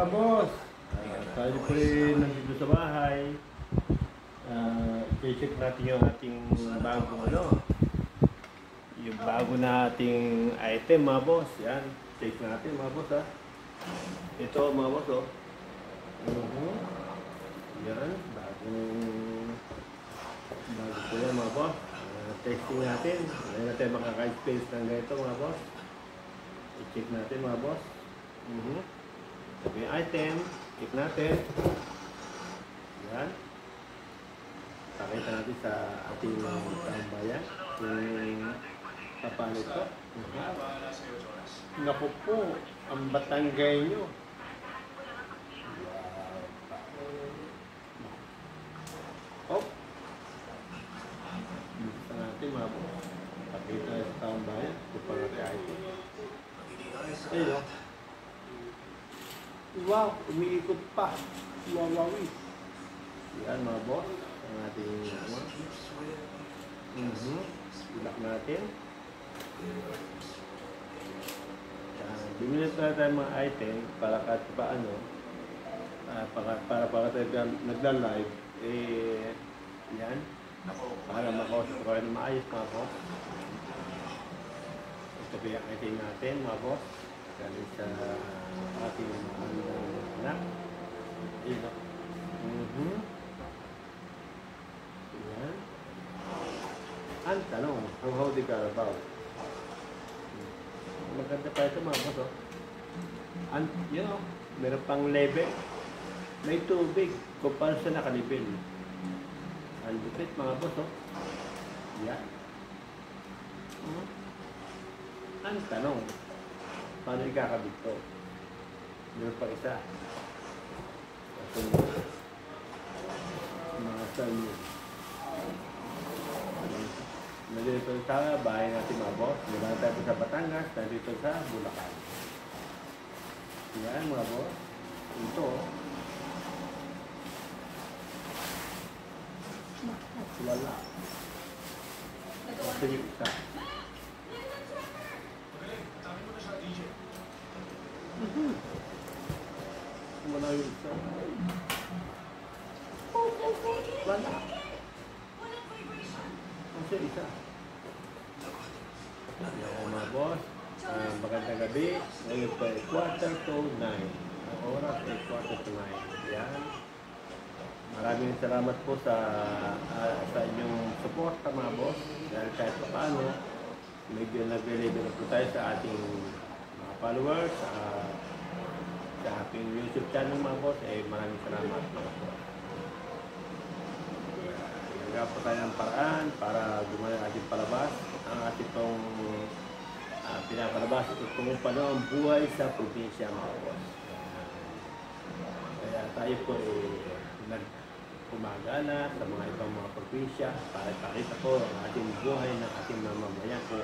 mga boss. Tayo po rin nandito sa bahay. I-check natin yung ating bagong yung bago nating item mga boss. Yan. Check natin mga boss ha. Ito mga boss oh. Yan. Bago po yan mga boss. Testing natin. Ngayon natin makaka-space ng ganito mga boss. I-check natin mga boss. Sabi yung item. Check natin. Yan. Pakita natin sa ating tambayan kung paano ito. Naku po, ang batanggay nyo. Oh. Gusto natin mga po. Pakita sa tambayan kung paano ito item. Ayun o. Wow, umiikot pa. Wawawi. Yan mga boss. Ang ating ilak natin. Bumili tayo mga item para kahit paano para tayo nagla-live yan para makausap ko rin maayos mga boss. Ito ba yung item natin mga boss galing sa ating anak. Yan. Ang tanong, how di Carabao? Maganda pa ito mga boss oh. Yun oh, meron pang level. May tubig kumpara sa nakalibel. Ang lupit mga boss oh. Yan. Ang tanong, paano ikakabit ito? Meron pa isa. Ito mga salyo. Nandito sa bahay natin mga boss. Meron tayo sa Batangas, nandito sa Bulacan. Yan mga boss. Ito. Wala. Ito yung isa. Wala yung isa. Wala. Kasi isa. Yan mga boss. Magandang gabi. Ngayon po ay 8:45. Ang oras ay 8:45. Yan. Maraming salamat po sa inyong support mga boss. Dahil kahit pa paano, medyo nag-deliver po tayo sa ating mga followers, sa ating YouTube channel mga boss. Maraming salamat mga boss. Nagawa po tayo ng paraan para gumawa ang ating palabas. Ang ating pong pinapalabas ito kung paano ang buhay sa probinsya mga boss. Kaya tayo po nagpumagana sa mga ibang mga probinsya para ipakita po ang ating buhay ng ating mamamayan po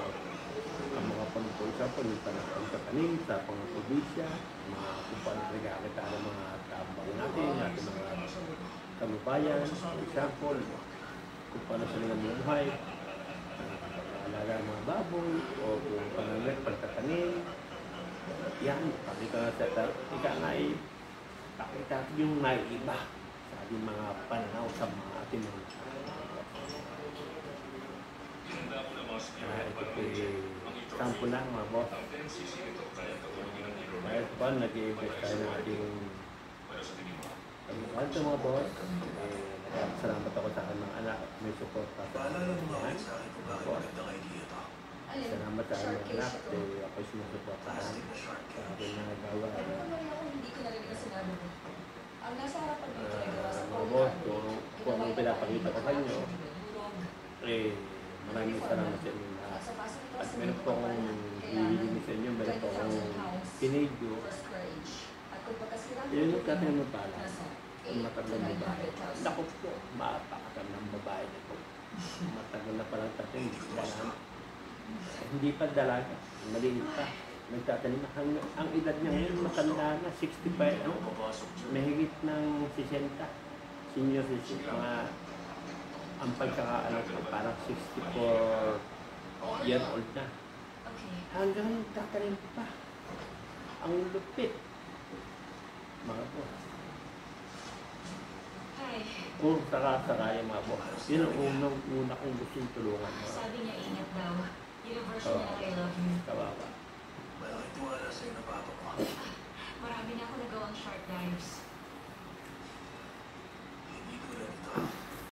ang mga pagpunta po ng pagtatanim sa mga probinsya, mga kung paano nagkakita ng mga tabang natin, ating mga kalubayan, for example, kung paano sila namuhay, alaga ng mga baboy, o kung paano pagtatanim. Yan, pakita na sa pakita yung naiiba sa ating mga pananaw sa mga ating mga ito po sample lang mga boss. Kahit pa nag-i-invest tayo ng ating ito mga boss. Salamat ako sa aking mga anak at may support pa sa aking mga boss. Salamat sa aking mga anak at ako'y sinusupport sa aking mga gawa. Mga boss, kung anong pinapakita ko sa inyo, maraming salamat sa inyo lahat. At meron po akong hihilingin sa inyo, meron po akong pinidyo. Yun yung katin ng pala. Ang matagal na babae. Naku po, mapakatal ng babae na po. Matagal na palang tatin. Hindi pa dalaga. Maliit pa. Nagtatanim. Ang edad niya ngayon, matanda na. 65. Mahigit ng 60. Senior 60. Ang pagkakaanak ko, parang 64 year old na. Hanggang tatanim pa. Ang lupit. mga boss. Ay, Kung saka-saka yung mga boss. Yun ang una kong gustong tulungan mga sabi niya ingat daw. Universal niya I love you. kawawa. Malaking tiwala sa'yo na papa ko.